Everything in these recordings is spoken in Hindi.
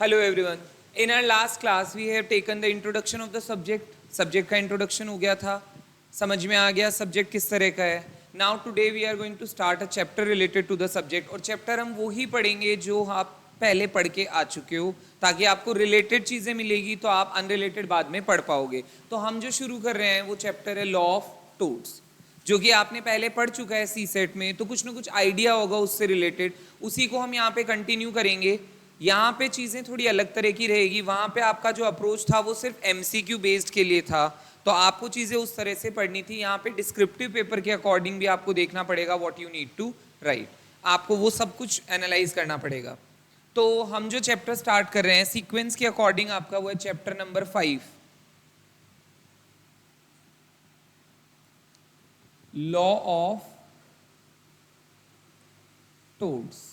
Hello everyone. In our last class we have taken the introduction of the subject. Subject का introduction हो गया था, समझ में आ गया subject किस तरह का है. Now today we are going to start a chapter related to the subject और chapter हम वो ही पढ़ेंगे जो आप पहले पढ़ के आ चुके हो, ताकि आपको related चीज़ें मिलेगी तो आप unrelated बाद में पढ़ पाओगे. तो हम जो शुरू कर रहे हैं वो chapter है law of torts, जो कि आपने पहले पढ़ चुका है सी सेट में, तो कुछ ना कुछ आइडिया होगा उससे रिलेटेड. उसी को हम यहाँ पे कंटिन्यू करेंगे. यहाँ पे चीज़ें थोड़ी अलग तरह की रहेगी. वहाँ पे आपका जो अप्रोच था वो सिर्फ एमसीक्यू बेस्ड के लिए था, तो आपको चीज़ें उस तरह से पढ़नी थी. यहाँ पे डिस्क्रिप्टिव पेपर के अकॉर्डिंग भी आपको देखना पड़ेगा what you need to write. आपको वो सब कुछ एनालाइज करना पड़ेगा. तो हम जो चैप्टर स्टार्ट कर रहे हैं सीक्वेंस के अकॉर्डिंग आपका वो है chapter number 5, law of torts.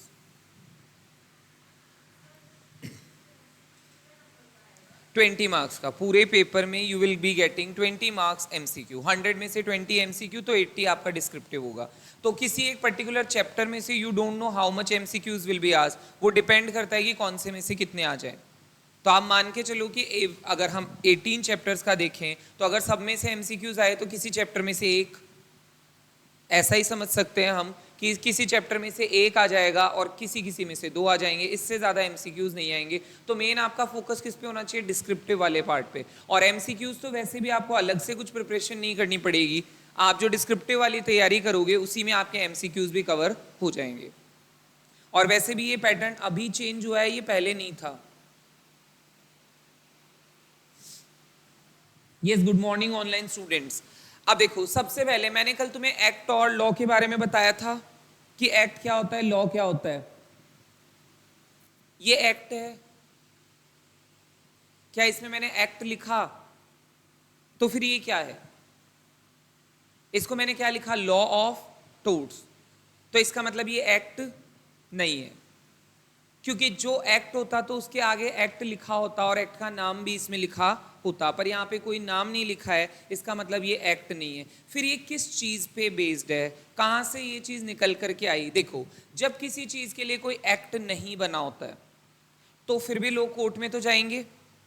Twenty marks का पूरे पेपर में you will be getting 20 marks MCQ. 100 में से 20 एमसीक्यू तो 80 आपका डिस्क्रिप्टिव होगा. तो किसी एक पर्टिकुलर चैप्टर में से you don't know how much MCQs will be asked. वो डिपेंड करता है कि कौन से में से कितने आ जाए. तो आप मान के चलो कि अगर हम 18 चैप्टर्स का देखें तो अगर सब में से एमसीक्यूज आए तो किसी चैप्टर में से एक, ऐसा ही समझ सकते हैं हम कि किसी चैप्टर में से एक आ जाएगा और किसी में से दो आ जाएंगे. इससे ज़्यादा एमसीक्यूज नहीं आएंगे. तो मेन आपका फोकस किस पे होना चाहिए? डिस्क्रिप्टिव वाले पार्ट पे. और एमसीक्यूज तो वैसे भी आपको अलग से कुछ प्रिपरेशन नहीं करनी पड़ेगी. आप जो डिस्क्रिप्टिव वाली तैयारी करोगे उसी में आपके एमसीक्यूज भी कवर हो जाएंगे. और वैसे भी ये पैटर्न अभी चेंज हुआ है, ये पहले नहीं था. Yes, good morning online students. अब देखो, सबसे पहले मैंने कल तुम्हें एक्ट और लॉ के बारे में बताया था कि एक्ट क्या होता है, लॉ क्या होता है. ये एक्ट है. क्या इसमें मैंने एक्ट लिखा? तो फिर ये क्या है? इसको मैंने क्या लिखा? Law of torts. तो इसका मतलब ये एक्ट नहीं है, क्योंकि जो एक्ट होता तो उसके आगे एक्ट लिखा होता और एक्ट का नाम भी इसमें लिखा होता. पर यहाँ पे कोई नाम नहीं लिखा है, इसका मतलब ये एक्ट नहीं है. फिर ये किस चीज़ पे बेस्ड है? कहाँ से ये चीज़ निकल करके आई? देखो, जब किसी चीज़ के लिए कोई एक्ट नहीं बना होता है तो फिर भी लोग कोर्ट में तो जाएंगे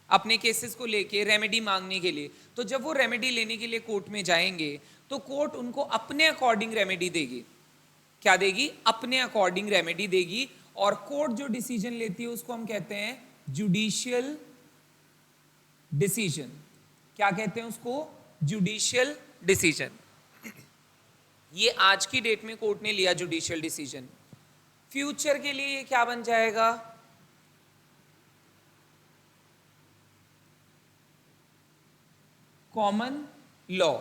अपने केसेस को लेके रेमेडी मांगने के लिए. तो जब वो रेमेडी लेने के लिए कोर्ट में जाएंगे तो कोर्ट उनको अपने अकॉर्डिंग रेमेडी देगी. क्या देगी? अपने अकॉर्डिंग रेमेडी देगी. और कोर्ट जो डिसीजन लेती है उसको हम कहते हैं जुडिशियल डिसीजन. क्या कहते हैं उसको? Judicial decision. ये आज की डेट में कोर्ट ने लिया जुडिशियल डिसीजन. फ्यूचर के लिए ये क्या बन जाएगा? Common law.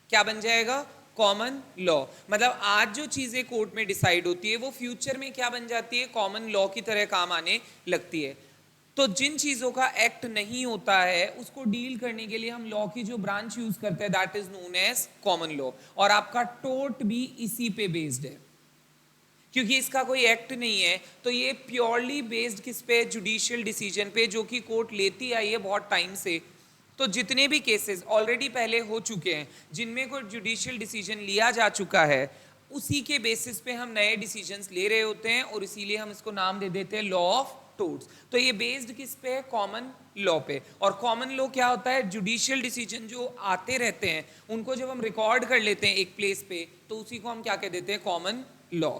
क्या बन जाएगा? Common law. मतलब आज जो चीजें कोर्ट में डिसाइड होती है वो फ्यूचर में क्या बन जाती है? कॉमन लॉ की तरह काम आने लगती है. तो जिन चीजों का एक्ट नहीं होता है उसको डील करने के लिए हम लॉ की जो ब्रांच यूज करते हैं that is known as common law. और आपका टोर्ट भी इसी पे बेस्ड है, क्योंकि इसका कोई एक्ट नहीं है. तो ये प्योरली बेस्ड किस पे? जुडिशियल डिसीजन पे, जो कि कोर्ट लेती आई है बहुत टाइम से. तो जितने भी केसेस ऑलरेडी पहले हो चुके हैं जिनमें कोई जुडिशियल डिसीजन लिया जा चुका है, उसी के बेसिस पे हम नए डिसीजंस ले रहे होते हैं और इसीलिए हम इसको नाम दे देते हैं लॉ ऑफ टोर्ट्स. तो ये बेस्ड किस पे है? कॉमन लॉ पे. और कॉमन लॉ क्या होता है? जुडिशियल डिसीजन जो आते रहते हैं उनको जब हम रिकॉर्ड कर लेते हैं एक प्लेस पे तो उसी को हम क्या कह देते हैं? Common law.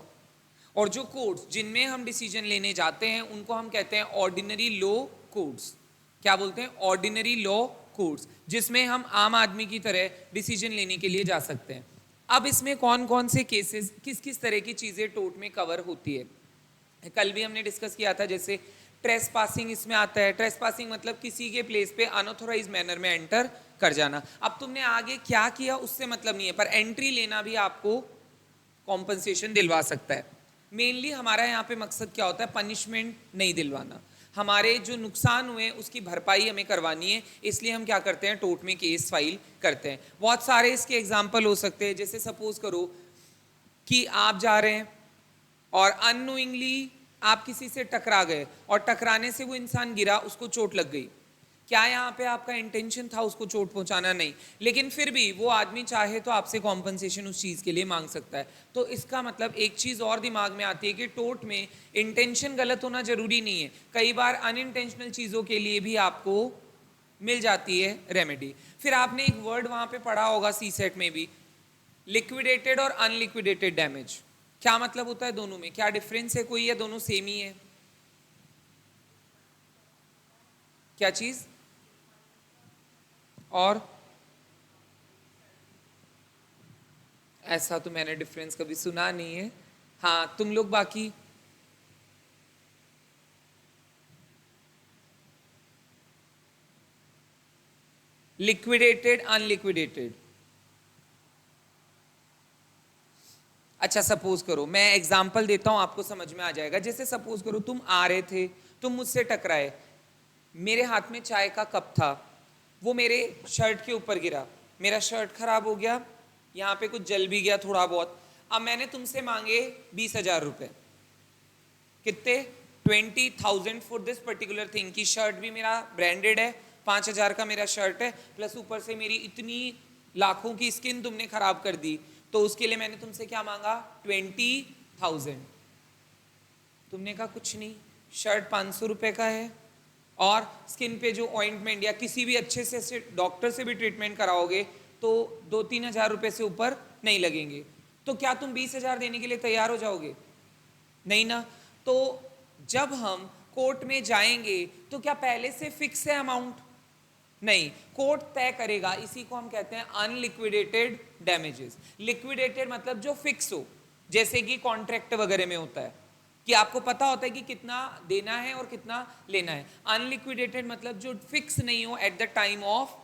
और जो कोर्ट्स जिनमें हम डिसीजन लेने जाते हैं उनको हम कहते हैं ऑर्डिनरी लॉ कोर्ट्स. क्या बोलते हैं? ऑर्डिनरी लॉ कोर्ट्स, जिसमें हम आम आदमी की तरह डिसीजन लेने के लिए जा सकते हैं. अब इसमें कौन कौन से केसेस, किस किस तरह की चीज़ें टोर्ट में कवर होती है, कल भी हमने डिस्कस किया था. जैसे ट्रेस पासिंग इसमें आता है. ट्रेस पासिंग मतलब किसी के प्लेस पे अनऑथोराइज मैनर में एंटर कर जाना. अब तुमने आगे क्या किया उससे मतलब नहीं है, पर एंट्री लेना भी आपको कॉम्पनसेशन दिलवा सकता है. मेनली हमारा यहाँ पे मकसद क्या होता है? पनिशमेंट नहीं दिलवाना. हमारे जो नुकसान हुए उसकी भरपाई हमें करवानी है, इसलिए हम क्या करते हैं? टोर्ट में केस फाइल करते हैं. बहुत सारे इसके एग्जाम्पल हो सकते हैं. जैसे सपोज करो कि आप जा रहे हैं और अननोइंगली आप किसी से टकरा गए और टकराने से वो इंसान गिरा, उसको चोट लग गई. क्या यहाँ पे आपका इंटेंशन था उसको चोट पहुंचाना? नहीं, लेकिन फिर भी वो आदमी चाहे तो आपसे कॉम्पनसेशन उस चीज़ के लिए मांग सकता है। तो इसका मतलब एक चीज़ और दिमाग में आती है कि टोट में इंटेंशन गलत होना जरूरी नहीं है, कई बार अनइंटेंशनल चीज़ों के लिए भी आपको मिल जाती है रेमेडी। फिर आपने एक वर्ड वहां पे पढ़ा होगा सी सेट में भी, लिक्विडेटेड और अनलिक्विडेटेड डैमेज। क्या मतलब होता है दोनों में? क्या डिफरेंस है कोई, या दोनों सेम ही है? क्या चीज? और ऐसा तो मैंने डिफरेंस कभी सुना नहीं है। हाँ, तुम लोग बाकी? Liquidated unliquidated. अच्छा, सपोज करो, मैं एग्जांपल देता हूं, आपको समझ में आ जाएगा। जैसे सपोज करो तुम आ रहे थे, तुम मुझसे टकराए, मेरे हाथ में चाय का कप था, वो मेरे शर्ट के ऊपर गिरा, मेरा शर्ट खराब हो गया, यहाँ पे कुछ जल भी गया थोड़ा बहुत। अब मैंने तुमसे मांगे 20,000 रुपए। कितने? 20,000 फॉर दिस पर्टिकुलर थिंग। की शर्ट भी मेरा ब्रांडेड है, 5,000 का मेरा शर्ट है, प्लस ऊपर से मेरी इतनी लाखों की स्किन तुमने खराब कर दी, तो उसके लिए मैंने तुमसे क्या मांगा? 20,000। तुमने कहा कुछ नहीं, शर्ट 500 रुपए का है, और स्किन पे जो ऑइंटमेंट या किसी भी अच्छे से डॉक्टर से भी ट्रीटमेंट कराओगे तो 2-3 हज़ार रुपए से ऊपर नहीं लगेंगे। तो क्या तुम 20,000 देने के लिए तैयार हो जाओगे? नहीं ना। तो जब हम कोर्ट में जाएंगे तो क्या पहले से फिक्स है अमाउंट? नहीं, कोर्ट तय करेगा। इसी को हम कहते हैं अनलिक्विडेटेड डैमेजेस। लिक्विडेटेड मतलब जो फिक्स हो, जैसे कि कॉन्ट्रैक्ट वगैरह में होता है कि आपको पता होता है कि कितना देना है और कितना लेना है। अनलिक्विडेटेड मतलब जो फिक्स नहीं हो at the time of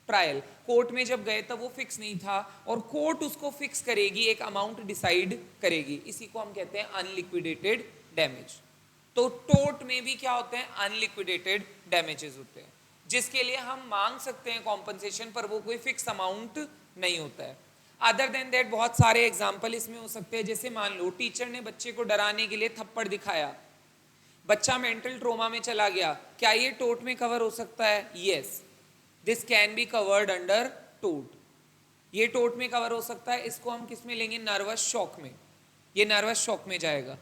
trial. Court में जब गए तब वो फिक्स नहीं था, और कोर्ट उसको फिक्स करेगी, एक अमाउंट डिसाइड करेगी। इसी को हम कहते हैं अनलिक्विडेटेड डैमेज। तो टोट में भी क्या होते हैं? अनलिक्विडेटेड डैमेजेस होते हैं, जिसके लिए हम मांग सकते हैं कॉम्पनसेशन, पर वो कोई फिक्स अमाउंट नहीं होता है। अदर देन दैट बहुत सारे एग्जाम्पल इसमें हो सकते हैं। जैसे मान लो टीचर ने बच्चे को डराने के लिए थप्पड़ दिखाया, बच्चा मेंटल ट्रोमा में चला गया, क्या ये टोट में कवर हो सकता है? Yes, this can be covered under टोट। ये टोट में कवर हो सकता है। इसको हम किस में लेंगे? नर्वस शॉक में। ये नर्वस शॉक में जाएगा।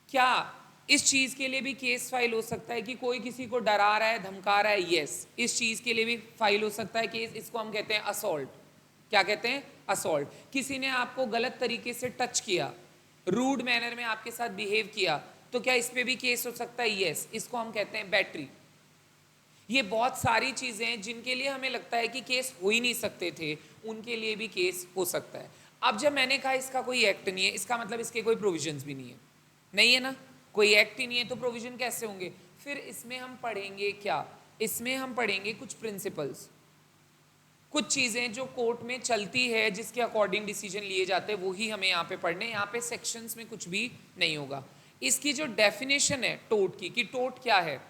क्या इस चीज के लिए भी केस फाइल हो सकता है कि कोई किसी को डरा रहा है, धमका रहा है? यस, इस चीज के लिए भी फाइल हो सकता है केस। इसको हम कहते हैं असॉल्ट। क्या कहते हैं? असॉल्ट। किसी ने आपको गलत तरीके से टच किया, रूड मैनर में आपके साथ बिहेव किया, तो क्या इस पे भी केस हो सकता है? यस, इसको हम कहते हैं बैटरी। ये बहुत सारी चीजें हैं जिनके लिए हमें लगता है कि केस हो ही नहीं सकते थे, उनके लिए भी केस हो सकता है। अब जब मैंने कहा इसका कोई एक्ट नहीं है, इसका मतलब इसके कोई प्रोविजंस भी नहीं है। नहीं है ना, कोई एक्ट ही नहीं है तो प्रोविजन कैसे होंगे? फिर इसमें हम पढ़ेंगे क्या? इसमें हम पढ़ेंगे कुछ प्रिंसिपल्स, कुछ चीजें जो कोर्ट में चलती है, जिसके अकॉर्डिंग डिसीजन लिए जाते हैं, वो ही हमें यहाँ पे पढ़ने। यहाँ पे सेक्शंस में कुछ भी नहीं होगा। इसकी जो डेफिनेशन है टोट की, कि टोट क्या है,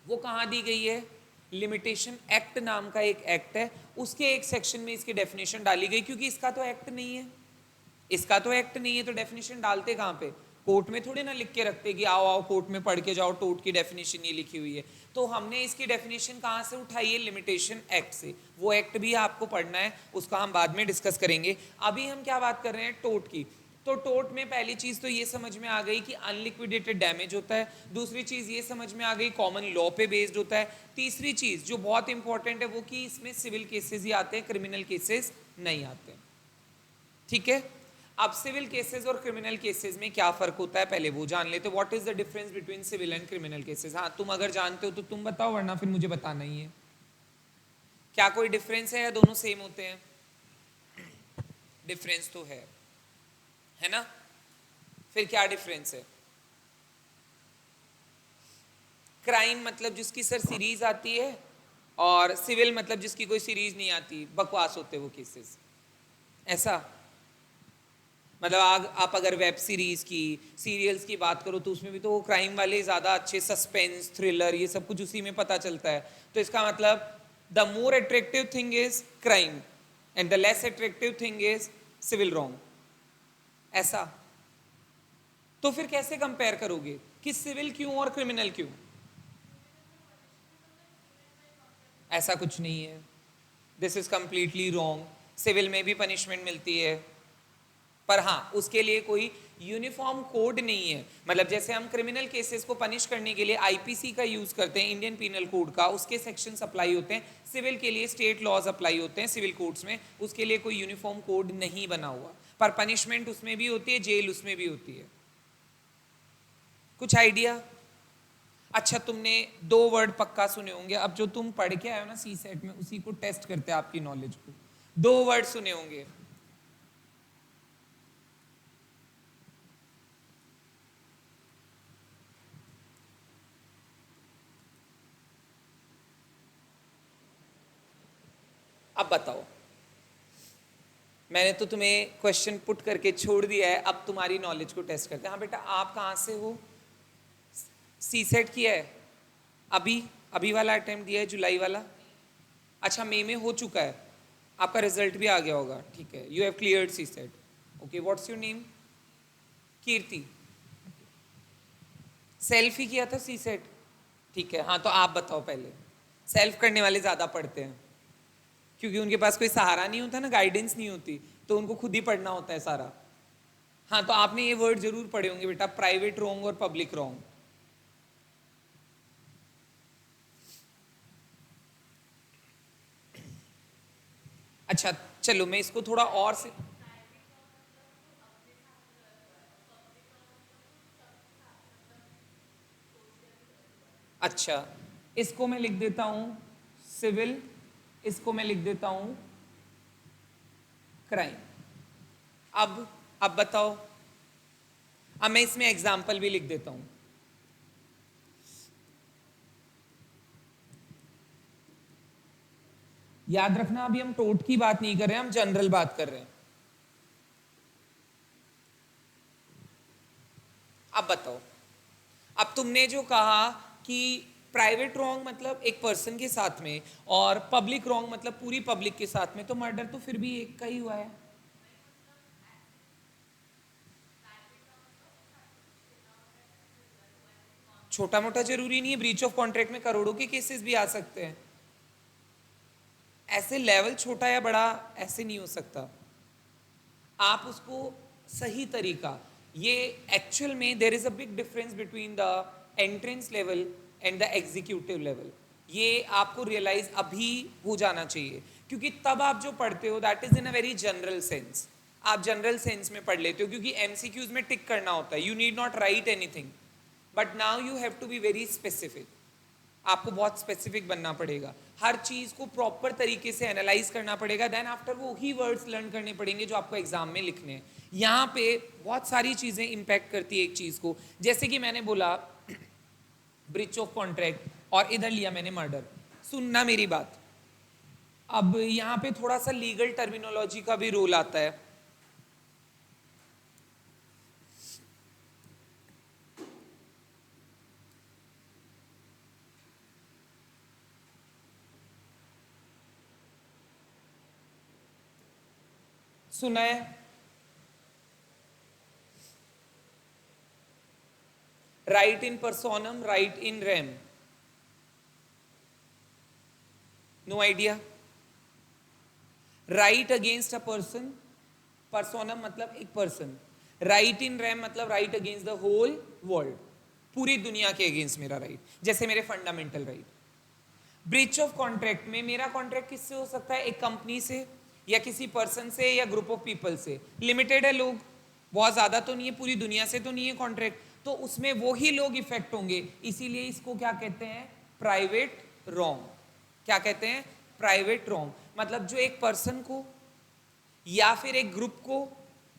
वो कहाँ दी गई है? लिमिटेशन एक्ट नाम का एक एक्ट है, उसके एक सेक्शन में इसकी डेफिनेशन डाली गई। क्योंकि इसका तो एक्ट नहीं है, इसका तो एक्ट नहीं है, तो डेफिनेशन डालते कहाँ पे? कोर्ट में थोड़े ना लिख के रखते कि आओ आओ कोर्ट में पढ़ के जाओ, टोट की डेफिनेशन ये लिखी हुई है। तो हमने इसकी डेफिनेशन कहाँ से उठाई है? लिमिटेशन एक्ट से। वो एक्ट भी आपको पढ़ना है, उसका हम बाद में डिस्कस करेंगे। अभी हम क्या बात कर रहे हैं? टोट की। तो टोट में पहली चीज तो ये समझ में आ गई कि अनलिक्विडेटेड डैमेज होता है। दूसरी चीज ये समझ में आ गई कॉमन लॉ पे बेस्ड होता है। तीसरी चीज जो बहुत इंपॉर्टेंट है वो कि इसमें सिविल केसेस ही आते हैं, क्रिमिनल केसेस नहीं आते। ठीक है, अब सिविल केसेस और क्रिमिनल केसेस में क्या फर्क होता है पहले वो जान लेते। What is the difference between civil and criminal cases? हाँ, तुम अगर जानते हो तो तुम बताओ, वरना फिर मुझे बताना ही है। क्या कोई डिफरेंस है या दोनों सेम होते हैं? डिफरेंस तो है ना? फिर क्या डिफरेंस है? क्राइम मतलब जिसकी सर सीरीज आती है, और सिविल मतलब जिसकी कोई सीरीज नहीं आती, बकवास होते वो केसेस। ऐसा मतलब आप अगर वेब सीरीज की, सीरियल्स की बात करो तो उसमें भी तो वो क्राइम वाले ज़्यादा अच्छे, सस्पेंस, थ्रिलर, ये सब कुछ उसी में पता चलता है। तो इसका मतलब the more attractive thing is crime and the less attractive thing is civil wrong. ऐसा। तो फिर कैसे कंपेयर करोगे कि सिविल क्यों और क्रिमिनल क्यों? ऐसा कुछ नहीं है, this is completely wrong. Civil में भी पनिशमेंट मिलती है, पर हाँ उसके लिए कोई यूनिफॉर्म कोड नहीं है। मतलब जैसे हम क्रिमिनल केसेस को पनिश करने के लिए आईपीसी का यूज करते हैं, इंडियन पीनल कोड का, उसके सेक्शंस अप्लाई होते हैं। सिविल के लिए स्टेट लॉज अप्लाई होते हैं सिविल कोर्ट्स में, उसके लिए कोई यूनिफॉर्म कोड नहीं बना हुआ, पर पनिशमेंट उसमें भी होती है, जेल उसमें भी होती है। कुछ आइडिया? अच्छा, तुमने 2 वर्ड पक्का सुने होंगे, अब जो तुम पढ़ के आए हो ना सी सेट में, उसी को टेस्ट करते हैं आपकी नॉलेज को। 2 वर्ड सुने होंगे, अब बताओ। मैंने तो तुम्हें क्वेश्चन पुट करके छोड़ दिया है, अब तुम्हारी नॉलेज को टेस्ट करते हैं। हाँ बेटा, आप कहाँ से हो? सी सेट किया है? अभी अभी वाला अटेम्प्ट दिया है, जुलाई वाला? अच्छा, मई में हो चुका है, आपका रिजल्ट भी आ गया होगा, ठीक है। You have cleared C set, okay. What's your name? Kirti. Self ही किया था सी सेट, ठीक है। हाँ तो आप बताओ पहले, सेल्फ करने वाले ज़्यादा पढ़ते हैं क्योंकि उनके पास कोई सहारा नहीं होता ना, गाइडेंस नहीं होती, तो उनको खुद ही पढ़ना होता है सारा। हाँ तो आपने ये वर्ड जरूर पढ़े होंगे बेटा, प्राइवेट रॉन्ग और पब्लिक रॉन्ग। अच्छा चलो, मैं इसको थोड़ा और से, अच्छा इसको मैं लिख देता हूं सिविल, इसको मैं लिख देता हूं क्राइम। अब बताओ, अब मैं इसमें एग्जाम्पल भी लिख देता हूं। याद रखना, अभी हम टोट की बात नहीं कर रहे हैं, हम जनरल बात कर रहे हैं। अब बताओ, अब तुमने जो कहा कि प्राइवेट रॉन्ग मतलब एक पर्सन के साथ में, और पब्लिक रॉन्ग मतलब पूरी पब्लिक के साथ में, तो मर्डर तो फिर भी एक का ही हुआ है। छोटा मोटा जरूरी नहीं है, ब्रीच ऑफ कॉन्ट्रैक्ट में करोड़ों के केसेस भी आ सकते हैं। ऐसे लेवल छोटा या बड़ा ऐसे नहीं हो सकता, आप उसको सही तरीका, ये एक्चुअल में there is a big difference between the entrance level and the executive level. ये आपको रियलाइज अभी हो जाना चाहिए, क्योंकि तब आप जो पढ़ते हो that is in a very general sense, आप जनरल सेंस में पढ़ लेते हो, क्योंकि एमसीक्यूज में टिक करना होता है, you need not write anything, but now you have to be very specific. आपको बहुत स्पेसिफिक बनना पड़ेगा, हर चीज को प्रॉपर तरीके से एनालाइज करना पड़ेगा, देन आफ्टर वो ही वर्ड्स लर्न करने पड़ेंगे जो आपको एग्जाम में लिखने हैं। यहाँ पे बहुत सारी चीजें इंपैक्ट करती है एक चीज को, जैसे कि मैंने बोला ब्रीच ऑफ कॉन्ट्रैक्ट, और इधर लिया मैंने मर्डर। सुनना मेरी बात, अब यहाँ पे थोड़ा सा लीगल टर्मिनोलॉजी का भी रोल आता है। सुना है? Right in personam, right in rem, no idea? Right against a person, personam मतलब एक पर्सन, राइट इन रेम मतलब right against the whole world, पूरी दुनिया के अगेंस्ट मेरा राइट, जैसे मेरे fundamental right. Breach of contract में मेरा कॉन्ट्रैक्ट किससे हो सकता है? एक कंपनी से, या किसी पर्सन से, या ग्रुप ऑफ पीपल से। लिमिटेड है लोग, बहुत ज्यादा तो नहीं है, पूरी दुनिया से तो नहीं है कॉन्ट्रैक्ट, तो उसमें वो ही लोग इफेक्ट होंगे, इसीलिए इसको क्या कहते हैं? Private wrong. क्या कहते हैं? Private wrong. मतलब जो एक पर्सन को, या फिर एक ग्रुप को,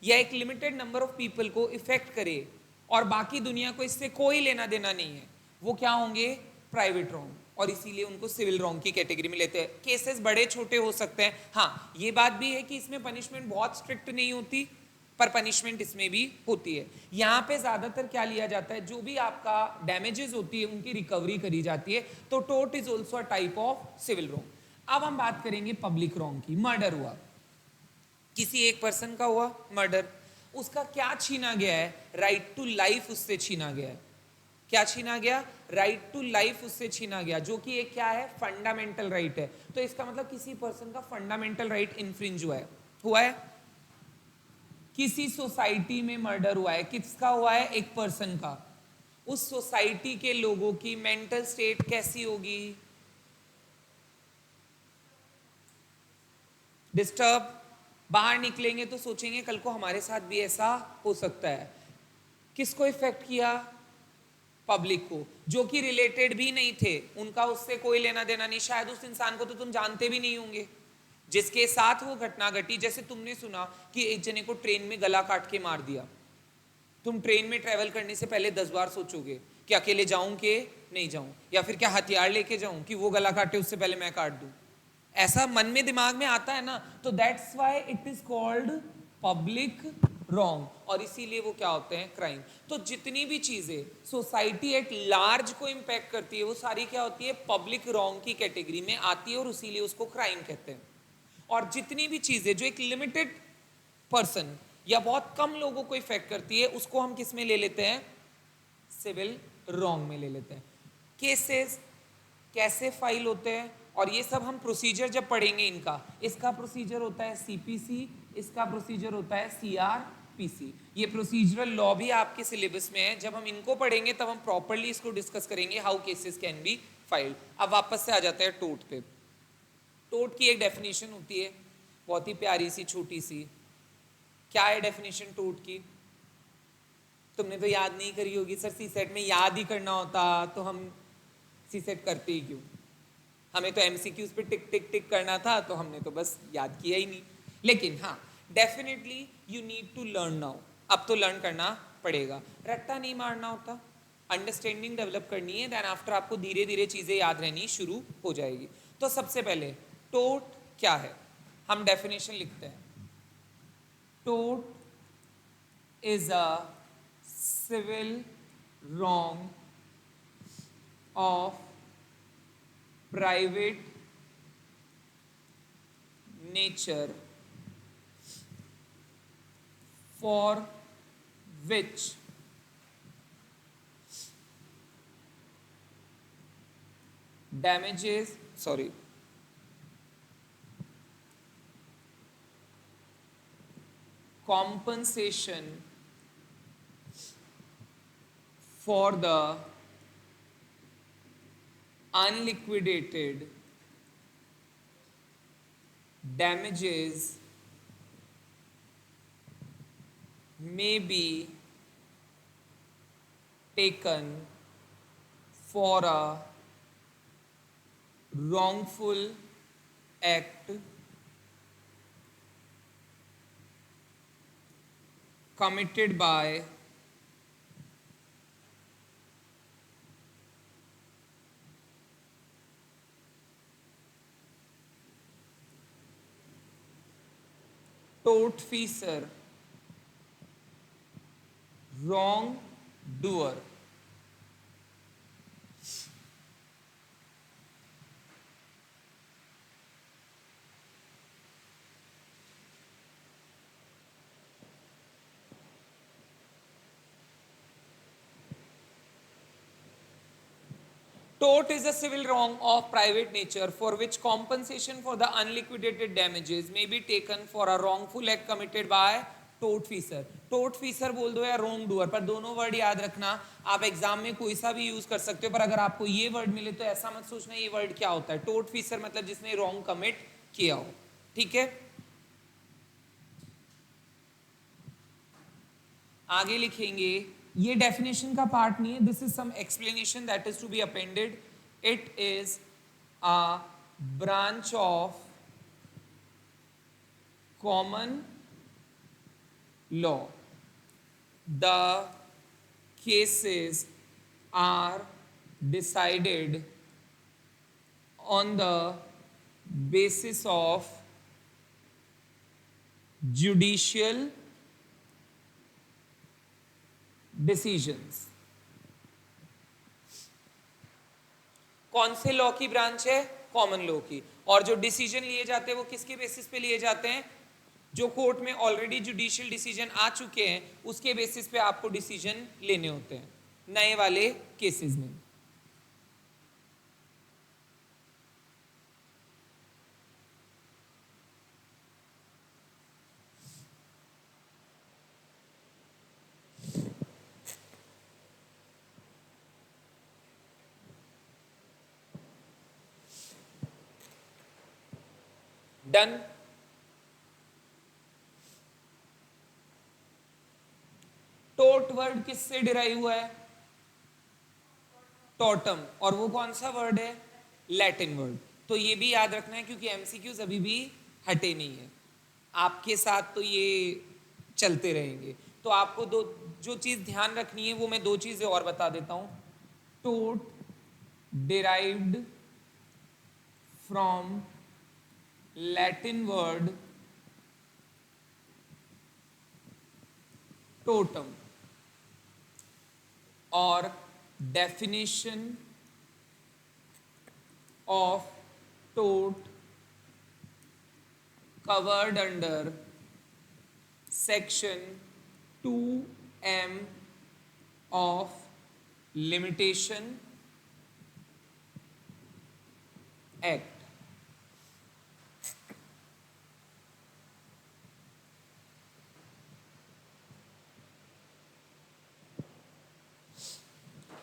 या एक लिमिटेड नंबर ऑफ पीपल को इफेक्ट करे, और बाकी दुनिया को इससे कोई लेना देना नहीं है, वो क्या होंगे? Private wrong. और इसीलिए उनको सिविल रॉन्ग की कैटेगरी में लेते हैं। केसेस बड़े छोटे हो सकते हैं, हाँ ये बात भी है कि इसमें पनिशमेंट बहुत स्ट्रिक्ट नहीं होती, पर पनिशमेंट इसमें भी होती है। यहाँ पे ज्यादातर क्या लिया जाता है? जो भी आपका डैमेजेस होती है उनकी रिकवरी करी जाती है, तो टोट is also a type of civil wrong. अब हम बात करेंगे पब्लिक रॉन्ग की। मर्डर हुआ, किसी एक पर्सन का हुआ मर्डर, उसका क्या छीना गया है? राइट टू लाइफ उससे छीना गया है। क्या छीना गया? राइट टू लाइफ उससे छीना गया, जो कि एक क्या है? फंडामेंटल राइट है। तो इसका मतलब किसी पर्सन का फंडामेंटल राइट इन्फ्रिंज हुआ है। किसी सोसाइटी में मर्डर हुआ है, किसका हुआ है? एक पर्सन का। उस सोसाइटी के लोगों की मेंटल स्टेट कैसी होगी? डिस्टर्ब। बाहर निकलेंगे तो सोचेंगे कल को हमारे साथ भी ऐसा हो सकता है। किसको इफेक्ट किया? पब्लिक को, जो कि रिलेटेड भी नहीं थे, उनका उससे कोई लेना देना नहीं। शायद उस इंसान को तो तुम जानते भी नहीं होंगे जिसके साथ वो घटना घटी। जैसे तुमने सुना कि एक जने को ट्रेन में गला काट के मार दिया। तुम ट्रेन में ट्रेवल करने से पहले 10 बार सोचोगे कि अकेले जाऊं कि नहीं जाऊं, या फिर क्या हथियार लेके जाऊं कि वो गला काटे उससे पहले मैं काट दूं। ऐसा मन में दिमाग में आता है ना, तो that's why it is called public wrong, और इसीलिए वो क्या होते हैं? क्राइम। तो जितनी भी चीजें सोसाइटी एट लार्ज को इंपैक्ट करती है वो सारी क्या होती है? पब्लिक रॉन्ग की कैटेगरी में आती है, और इसीलिए उसको क्राइम कहते हैं। और जितनी भी चीजें जो एक लिमिटेड पर्सन या बहुत कम लोगों को इफेक्ट करती है, उसको हम किस में ले लेते हैं? सिविल रॉन्ग में ले लेते हैं। केसेस कैसे फाइल होते हैं, और ये सब हम प्रोसीजर जब पढ़ेंगे इनका, इसका प्रोसीजर होता है सीपीसी, इसका प्रोसीजर होता है सीआरपीसी। ये प्रोसीजरल लॉ भी आपके सिलेबस में है। जब हम इनको पढ़ेंगे तब हम प्रॉपर्ली इसको डिस्कस करेंगे, how cases can be filed. अब वापस से आ जाते हैं टोट पे। टोट की एक डेफिनेशन होती है, बहुत ही प्यारी सी छोटी सी। क्या है डेफिनेशन टोट की? तुमने तो याद नहीं करी होगी। सर सी सेट में याद ही करना होता तो हम सी सेट करते ही क्यों? हमें तो एमसीक्यूज पे टिक टिक टिक करना था, तो हमने तो बस याद किया ही नहीं। लेकिन हाँ, definitely you need to learn now. अब तो लर्न करना पड़ेगा, रट्टा नहीं मारना होता। अंडरस्टैंडिंग डेवलप करनी है, देन आफ्टर आपको धीरे धीरे चीजें याद रहनी शुरू हो जाएगी। तो सबसे पहले टोट क्या है, हम डेफिनेशन लिखते हैं। टोट is a civil wrong of private nature for which compensation for the unliquidated damages may be taken for a wrongful act committed by tortfeasor, wrongdoer. Tort is a civil wrong of private nature for which compensation for the unliquidated damages may be taken for a wrongful act committed by tortfeasor. tortfeasor बोल दो या wrong doer, पर दोनों वर्ड याद रखना। आप एग्जाम में कोई सा भी यूज कर सकते हो, पर अगर आपको ये वर्ड मिले तो ऐसा मत सोचना ये वर्ड क्या होता है। tortfeasor मतलब जिसने रॉन्ग कमिट किया हो, ठीक है। आगे लिखेंगे, ये डेफिनेशन का पार्ट नहीं है, this is some explanation that is to be appended. It is a branch of common law. The cases are decided on the basis of judicial decisions. कौन से लॉ की ब्रांच है? कॉमन लॉ की। और जो डिसीजन लिए जाते हैं वो किसके बेसिस पे लिए जाते हैं? जो कोर्ट में ऑलरेडी जुडिशियल डिसीजन आ चुके हैं उसके बेसिस पे आपको डिसीजन लेने होते हैं। नए वाले केसेस में। डन। टोट वर्ड किससे डिराइव हुआ है? टोटम। और वो कौन सा वर्ड है? Latin word. तो ये भी याद रखना है क्योंकि एमसीक्यूज अभी भी हटे नहीं है आपके साथ, तो ये चलते रहेंगे। तो आपको दो जो चीज ध्यान रखनी है वो मैं दो चीजें और बता देता हूं। टोट derived from Latin word tortum, और definition of tort covered under section 2M of Limitation Act।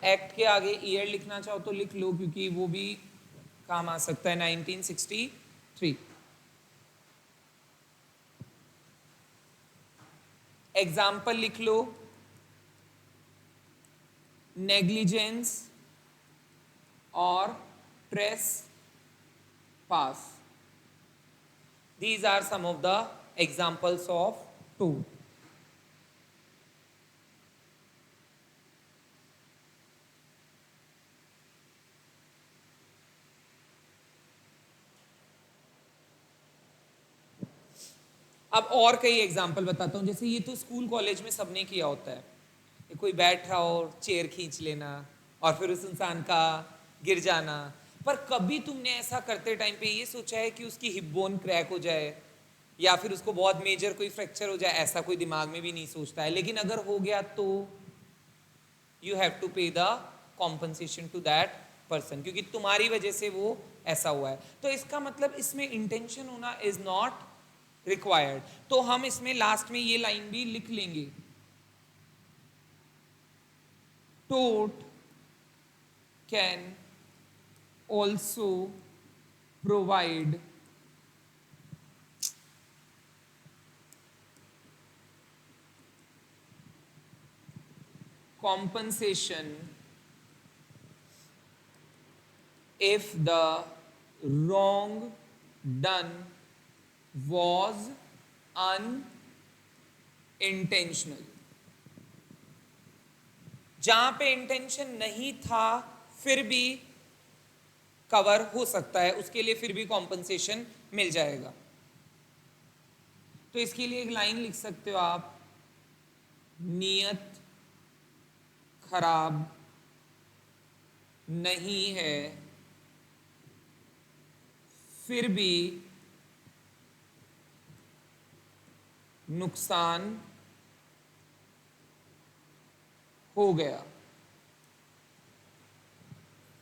Act के आगे ईयर लिखना चाहो तो लिख लो क्योंकि वो भी काम आ सकता है। 1963। एग्जाम्पल लिख लो। नेग्लिजेंस और trace pass. These are some of the examples of tort। अब और कई एग्जाम्पल बताता हूँ। जैसे ये तो स्कूल कॉलेज में सबने किया होता है, कोई बैठा और चेयर खींच लेना और फिर उस इंसान का गिर जाना। पर कभी तुमने ऐसा करते टाइम पे ये सोचा है कि उसकी हिप बोन क्रैक हो जाए या फिर उसको बहुत मेजर कोई फ्रैक्चर हो जाए? ऐसा कोई दिमाग में भी नहीं सोचता है। लेकिन अगर हो गया तो you have to pay the compensation to that person, क्योंकि तुम्हारी वजह से वो ऐसा हुआ है। तो इसका मतलब इसमें इंटेंशन होना इज नॉट रिक्वायर्ड। तो हम इसमें लास्ट में ये लाइन भी लिख लेंगे। टोट can also provide compensation if the wrong done was unintentional। जहां पे इंटेंशन नहीं था फिर भी कवर हो सकता है, उसके लिए फिर भी कॉम्पनसेशन मिल जाएगा। तो इसके लिए एक लाइन लिख सकते हो आप। नियत खराब नहीं है फिर भी नुकसान हो गया।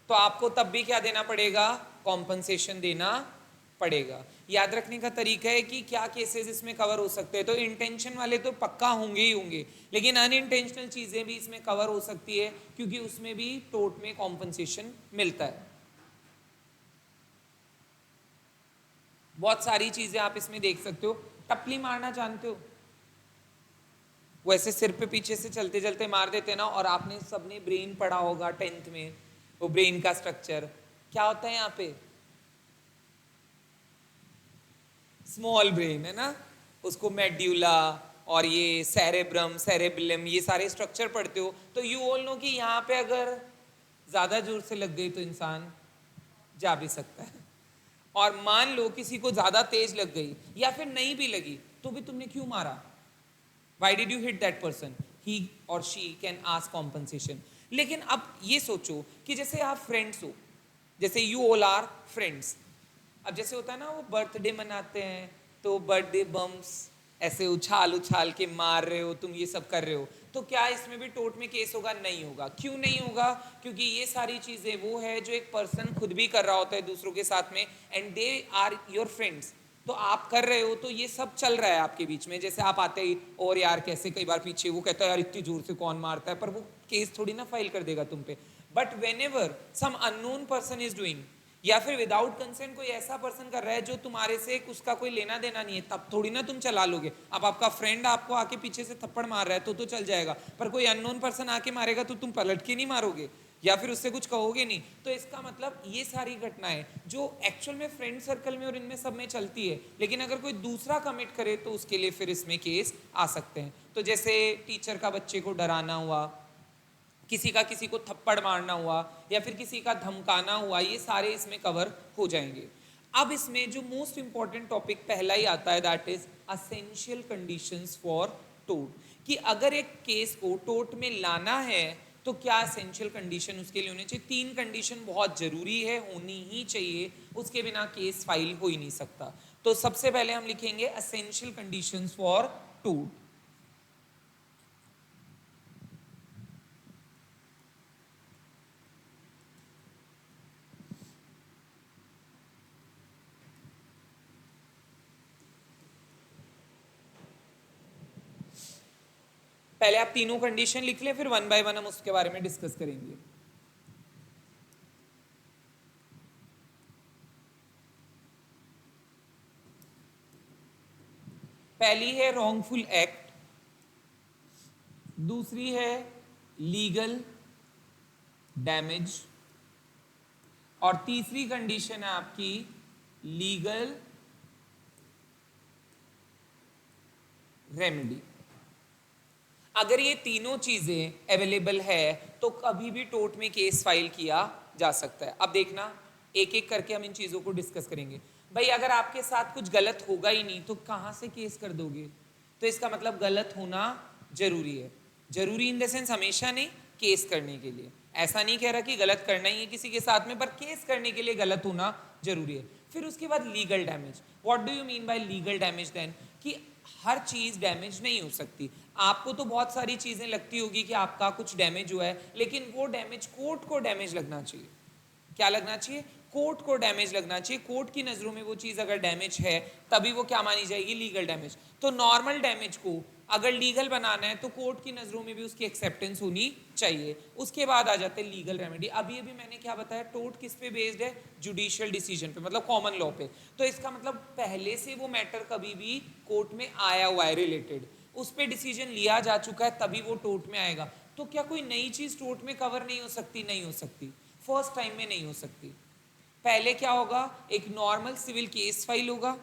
तो आपको तब भी क्या देना पड़ेगा? कॉम्पनसेशन देना पड़ेगा। याद रखने का तरीका है कि क्या केसेस इसमें कवर हो सकते हैं। तो इंटेंशन वाले तो पक्का होंगे ही होंगे, लेकिन अनइंटेंशनल चीजें भी इसमें कवर हो सकती है क्योंकि उसमें भी टोट में कॉम्पनसेशन मिलता है। बहुत सारी चीजें आप इसमें देख सकते हो। टपली मारना जानते हो? वो ऐसे सिर पे पीछे से चलते चलते मार देते ना। और आपने सबने ब्रेन पढ़ा होगा 10th में, वो ब्रेन का स्ट्रक्चर क्या होता है। यहाँ पे स्मॉल ब्रेन है ना, उसको मेड्यूला और ये सेरेब्रम, सेरेबेलम, ये सारे स्ट्रक्चर पढ़ते हो। तो यू ऑल नो कि यहाँ पे अगर ज्यादा जोर से लग गई तो इंसान जा भी सकता है। और मान लो किसी को ज्यादा तेज लग गई या फिर नहीं भी लगी तो भी तुमने क्यों मारा? Why did you hit that person? He or she can ask compensation। लेकिन अब ये सोचो कि जैसे आप फ्रेंड्स हो, जैसे you all are friends। अब जैसे होता है ना, वो बर्थडे मनाते हैं तो बर्थडे बम्स ऐसे उछाल उछाल के मार रहे हो, तुम ये सब कर रहे हो, तो क्या इसमें भी टोर्ट में केस होगा? नहीं होगा। क्यों नहीं होगा? क्योंकि ये सारी चीजें वो है जो एक पर्सन खुद भी कर रहा होता है दूसरों के साथ में, and they are your friends. तो आप कर रहे हो तो ये सब चल रहा है आपके बीच में। जैसे आप आते ही और यार कैसे, कई बार पीछे वो कहता है यार इतनी जोर से कौन मारता है, पर वो केस थोड़ी ना फाइल कर देगा तुम पे। But whenever some unknown person is doing, या फिर विदाउट कंसेंट कोई ऐसा पर्सन कर रहा है जो तुम्हारे से उसका कोई लेना देना नहीं है, तब थोड़ी ना तुम चला लोगे। अब आपका फ्रेंड आपको आके पीछे से थप्पड़ मार रहा है तो चल जाएगा, पर कोई अननोन पर्सन आके मारेगा तो तुम पलट के नहीं मारोगे या फिर उससे कुछ कहोगे नहीं। तो इसका मतलब ये सारी घटनाएं जो एक्चुअल में फ्रेंड सर्कल में और इनमें सब में चलती है, लेकिन अगर कोई दूसरा कमिट करे तो उसके लिए फिर इसमें केस आ सकते हैं। तो जैसे टीचर का बच्चे को डराना हुआ, किसी का किसी को थप्पड़ मारना हुआ, या फिर किसी का धमकाना हुआ, ये सारे इसमें कवर हो जाएंगे। अब इसमें जो मोस्ट इंपॉर्टेंट टॉपिक पहला ही आता है, that is essential conditions for टोट। कि अगर एक केस को टोट में लाना है तो क्या असेंशियल कंडीशन उसके लिए होने चाहिए? 3 कंडीशन बहुत जरूरी है, होनी ही चाहिए, उसके बिना केस फाइल हो ही नहीं सकता। तो सबसे पहले हम लिखेंगे असेंशियल कंडीशंस फॉर टोट। पहले आप तीनों कंडीशन लिख लें, फिर वन बाय वन हम उसके बारे में डिस्कस करेंगे। पहली है रॉन्गफुल एक्ट, दूसरी है लीगल डैमेज, और तीसरी कंडीशन है आपकी लीगल रेमेडी। अगर ये तीनों चीजें अवेलेबल है तो कभी भी टोर्ट में केस फाइल किया जा सकता है। अब देखना, एक एक करके हम इन चीजों को डिस्कस करेंगे। भाई अगर आपके साथ कुछ गलत होगा ही नहीं तो कहां से केस कर दोगे? तो इसका मतलब गलत होना जरूरी है। जरूरी इन द सेंस हमेशा नहीं, केस करने के लिए। ऐसा नहीं कह रहा कि गलत करना ही है किसी के साथ में, पर केस करने के लिए गलत होना जरूरी है। फिर उसके बाद legal damage. What do you mean by legal damage then? कि हर चीज डैमेज नहीं हो सकती। आपको तो बहुत सारी चीजें लगती होगी कि आपका कुछ डैमेज हुआ है, लेकिन वो डैमेज कोर्ट को डैमेज लगना चाहिए। क्या लगना चाहिए? कोर्ट को डैमेज लगना चाहिए। कोर्ट की नजरों में वो चीज अगर डैमेज है तभी वो क्या मानी जाएगी? Legal damage. तो नॉर्मल डैमेज को अगर लीगल बनाना है तो कोर्ट की नजरों में भी उसकी एक्सेप्टेंस होनी चाहिए। उसके बाद आ जाते हैं लीगल रेमेडी। अभी अभी मैंने क्या बताया, टोर्ट किस पे बेस्ड है? जुडिशियल डिसीजन पे, मतलब कॉमन लॉ पे। तो इसका मतलब पहले से वो मैटर कभी भी कोर्ट में आया हुआ है, रिलेटेड, उस पर डिसीजन लिया जा चुका है, तभी वो टोर्ट में आएगा। तो क्या कोई नई चीज टोर्ट में कवर नहीं हो सकती? नहीं हो सकती। फर्स्ट टाइम में नहीं हो सकती। पहले क्या होगा? एक नॉर्मल सिविल केस फाइल होगा,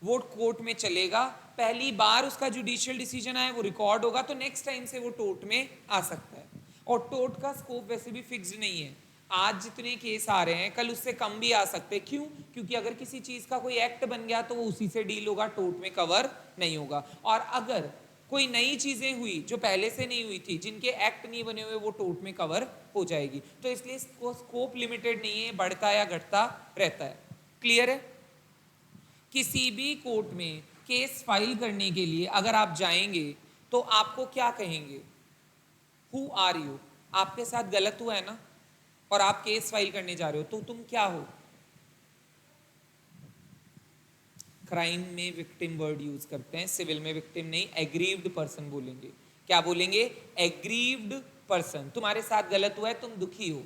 वो कोर्ट में चलेगा, पहली बार उसका जुडिशियल डिसीजन आए, वो रिकॉर्ड होगा, तो नेक्स्ट टाइम से वो टोर्ट में आ सकता है। और टोर्ट का स्कोप वैसे भी फिक्स्ड नहीं है। आज जितने केस आ रहे हैं कल उससे कम भी आ सकते हैं। क्यों? क्योंकि अगर किसी चीज का कोई एक्ट बन गया तो वो उसी से डील होगा, टोर्ट में कवर नहीं होगा। और अगर कोई नई चीजें हुई जो पहले से नहीं हुई थी, जिनके एक्ट नहीं बने हुए, वो टोर्ट में कवर हो जाएगी। तो इसलिए स्कोप लिमिटेड नहीं है, बढ़ता या घटता रहता है। क्लियर है? किसी भी कोर्ट में केस फाइल करने के लिए अगर आप जाएंगे तो आपको क्या कहेंगे? Who are you? आपके साथ गलत हुआ है ना, और आप केस फाइल करने जा रहे हो, तो तुम क्या हो? क्राइम में विक्टिम वर्ड यूज करते हैं, सिविल में विक्टिम नहीं, एग्रीव्ड पर्सन बोलेंगे। क्या बोलेंगे? Aggrieved person. तुम्हारे साथ गलत हुआ है, तुम दुखी हो,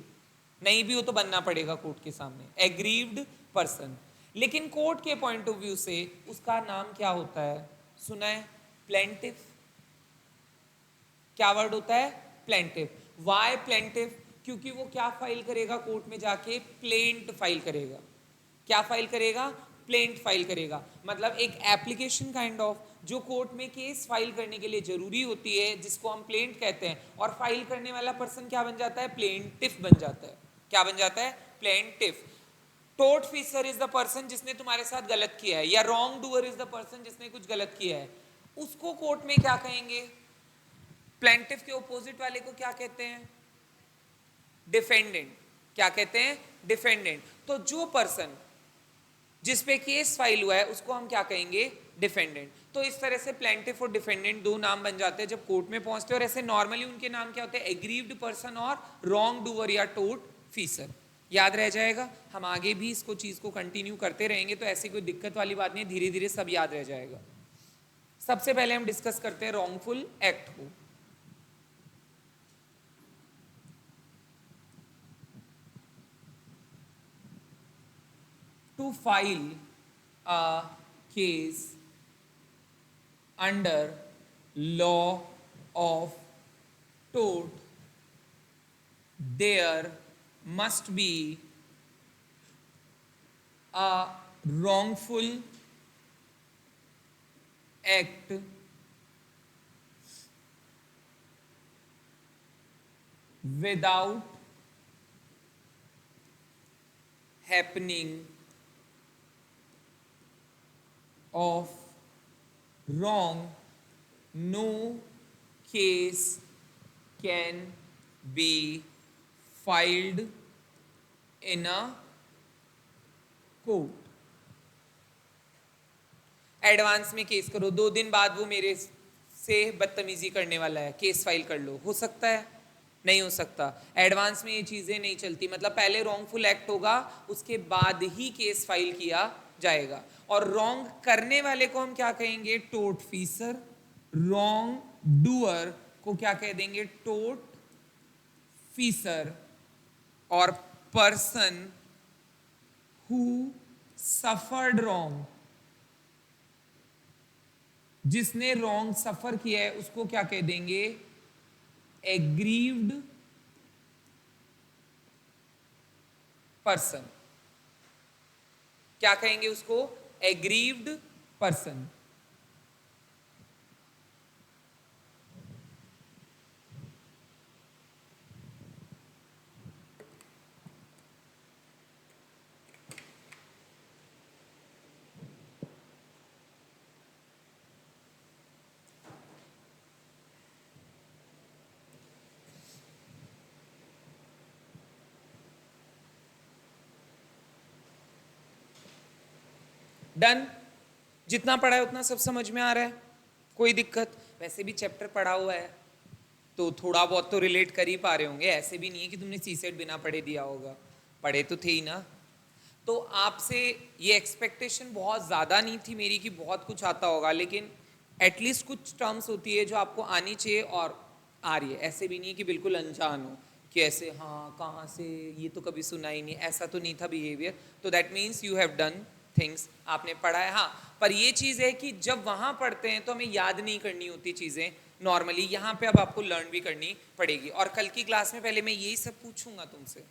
नहीं भी हो तो बनना पड़ेगा कोर्ट के सामने, एग्रीव्ड पर्सन। लेकिन कोर्ट के पॉइंट ऑफ व्यू से उसका नाम क्या होता है? सुना है? प्लेंटिफ। क्या वर्ड होता है? प्लेंटिफ। Why plaintiff? क्योंकि वो क्या फाइल करेगा कोर्ट में जाके? प्लेंट फाइल करेगा। क्या फाइल करेगा? प्लेंट फाइल करेगा। मतलब एक एप्लीकेशन काइंड ऑफ, जो कोर्ट में केस फाइल करने के लिए जरूरी होती है, जिसको हम प्लेंट कहते हैं। और फाइल करने वाला पर्सन क्या बन जाता है? प्लेंटिफ बन जाता है। क्या बन जाता है? Plaintiff. Tortfeasor is the person जिसने तुम्हारे साथ गलत किया है, या wrongdoer is the person जिसने कुछ गलत किया है। उसको कोर्ट में क्या कहेंगे? प्लेंटिफ के ऑपोजिट वाले को क्या कहते हैं? डिफेंडेंट। क्या कहते हैं? डिफेंडेंट। तो जो पर्सन जिस पे केस फाइल हुआ है उसको हम क्या कहेंगे, डिफेंडेंट। तो इस तरह से प्लेंटिफ और डिफेंडेंट दो नाम बन जाते हैं जब कोर्ट में पहुंचते हैं, और ऐसे नॉर्मली उनके नाम क्या होते हैं, एग्रीव्ड पर्सन और रॉन्ग डूअर या टोर्ट फीसर। याद रह जाएगा, हम आगे भी इसको चीज को कंटिन्यू करते रहेंगे, तो ऐसी कोई दिक्कत वाली बात नहीं है, धीरे धीरे सब याद रह जाएगा। सबसे पहले हम डिस्कस करते हैं रॉन्गफुल एक्ट को। To file a case under law of tort, there must be a wrongful act without happening of wrong, no case can be filed in a court। Advance में केस करो, 2 दिन बाद वो मेरे से बदतमीजी करने वाला है, केस फाइल कर लो, हो सकता है? नहीं हो सकता। एडवांस में ये चीजें नहीं चलती, मतलब पहले रॉन्गफुल एक्ट होगा, उसके बाद ही केस फाइल किया जाएगा। और रॉन्ग करने वाले को हम क्या कहेंगे, टोर्ट फीसर। रॉन्ग डूअर को क्या कह देंगे, टोर्ट फीसर। और पर्सन हु सफर्ड रॉन्ग, जिसने रॉन्ग सफर किया है उसको क्या कह देंगे, एग्रीव्ड पर्सन। क्या कहेंगे उसको, एग्रीव्ड पर्सन। डन? जितना पढ़ा है उतना सब समझ में आ रहा है, कोई दिक्कत? वैसे भी चैप्टर पढ़ा हुआ है तो थोड़ा बहुत तो रिलेट कर ही पा रहे होंगे, ऐसे भी नहीं है कि तुमने सीसेट बिना पढ़े दिया होगा, पढ़े तो थे ही ना। तो आपसे ये एक्सपेक्टेशन बहुत ज़्यादा नहीं थी मेरी कि बहुत कुछ आता होगा, लेकिन एटलीस्ट कुछ टर्म्स होती है जो आपको आनी चाहिए और आ रही है। ऐसे भी नहीं है कि बिल्कुल अनजान हो कि ऐसे हाँ कहाँ से, ये तो कभी सुना ही नहीं, ऐसा तो नहीं था बिहेवियर। तो that means you have done things, आपने पढ़ा है। हाँ, पर ये चीज़ है कि जब वहाँ पढ़ते हैं तो हमें याद नहीं करनी होती चीज़ें नॉर्मली, यहाँ पे अब आपको लर्न भी करनी पड़ेगी। और कल की क्लास में पहले मैं यही सब पूछूंगा तुमसे,